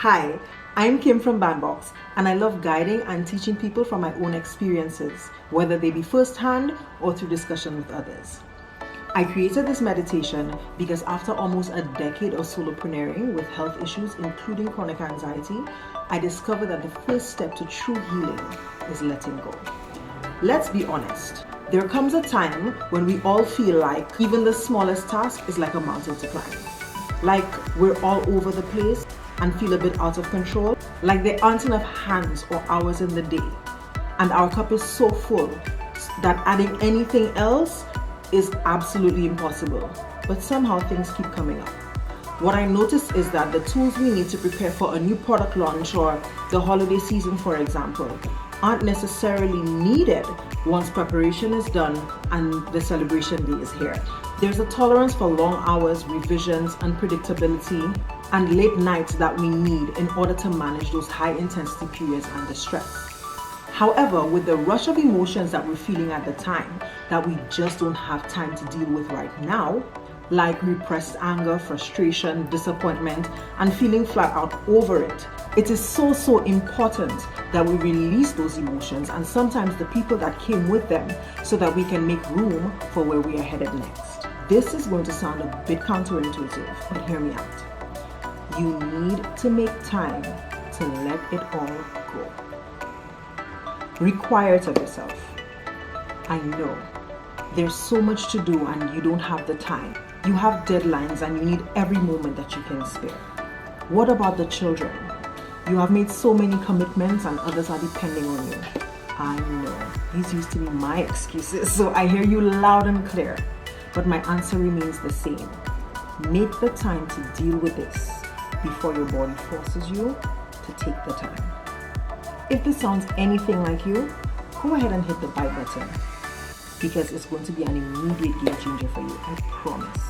Hi, I'm Kim from Bandbox, and I love guiding and teaching people from my own experiences, whether they be firsthand or through discussion with others. I created this meditation because after almost a decade of solopreneuring with health issues, including chronic anxiety, I discovered that the first step to true healing is letting go. Let's be honest. There comes a time when we all feel like even the smallest task is like a mountain to climb. Like we're all over the place and feel a bit out of control, like there aren't enough hands or hours in the day, and our cup is so full that adding anything else is absolutely impossible. But somehow things keep coming up. What I noticed is that the tools we need to prepare for a new product launch or the holiday season, for example, aren't necessarily needed once preparation is done and the celebration day is here. There's a tolerance for long hours, revisions, unpredictability, and late nights that we need in order to manage those high intensity periods under stress. However, with the rush of emotions that we're feeling at the time that we just don't have time to deal with right now, like repressed anger, frustration, disappointment, and feeling flat out over it, it is so important that we release those emotions and sometimes the people that came with them so that we can make room for where we are headed next. This is going to sound a bit counterintuitive, but hear me out. You need to make time to let it all go. Require it of yourself. I know there's so much to do and you don't have the time. You have deadlines and you need every moment that you can spare. What about the children? You have made so many commitments and others are depending on you. I know, these used to be my excuses, so I hear you loud and clear. But my answer remains the same. Make the time to deal with this before your body forces you to take the time. If this sounds anything like you, go ahead and hit the buy button because it's going to be an immediate game changer for you, I promise.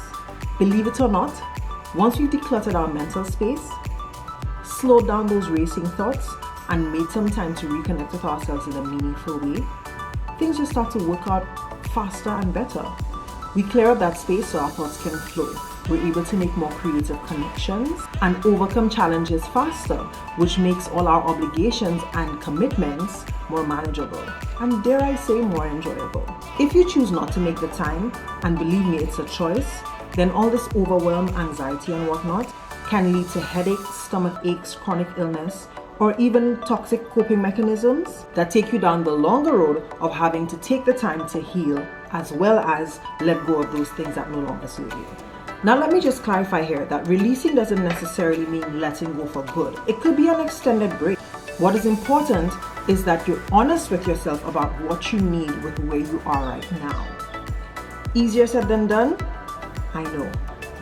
Believe it or not, once we've decluttered our mental space, slowed down those racing thoughts, and made some time to reconnect with ourselves in a meaningful way, things just start to work out faster and better. We clear up that space so our thoughts can flow. We're able to make more creative connections and overcome challenges faster, which makes all our obligations and commitments more manageable and, dare I say, more enjoyable. If you choose not to make the time, and believe me, it's a choice, then all this overwhelm, anxiety and whatnot can lead to headaches, stomach aches, chronic illness, or even toxic coping mechanisms that take you down the longer road of having to take the time to heal as well as let go of those things that no longer serve you. Now let me just clarify here that releasing doesn't necessarily mean letting go for good. It could be an extended break. What is important is that you're honest with yourself about what you need with where you are right now. Easier said than done? I know.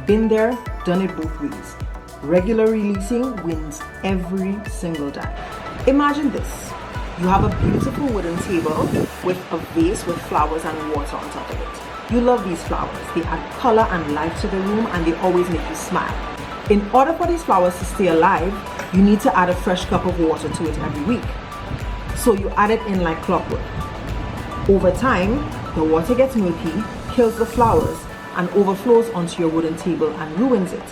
Been there, done it both ways. Regular releasing wins every single time. Imagine this. You have a beautiful wooden table with a vase with flowers and water on top of it. You love these flowers. They add color and life to the room and they always make you smile. In order for these flowers to stay alive, you need to add a fresh cup of water to it every week. So you add it in like clockwork. Over time, the water gets milky, kills the flowers, and overflows onto your wooden table and ruins it.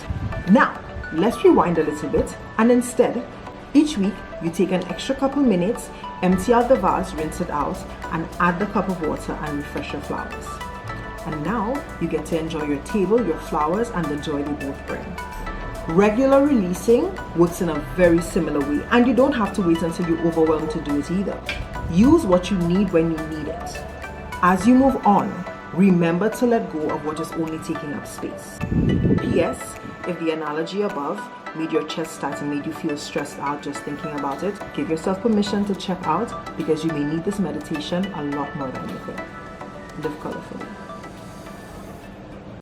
Now, let's rewind a little bit, and instead, each week you take an extra couple minutes, empty out the vase, rinse it out, and add the cup of water and refresh your flowers. And now you get to enjoy your table, your flowers, and the joy they both bring. Regular releasing works in a very similar way, and you don't have to wait until you're overwhelmed to do it either. Use what you need when you need it. As you move on, remember to let go of what is only taking up space. P.S. If the analogy above made your chest tight and made you feel stressed out just thinking about it, give yourself permission to check out because you may need this meditation a lot more than you think. Live colorfully.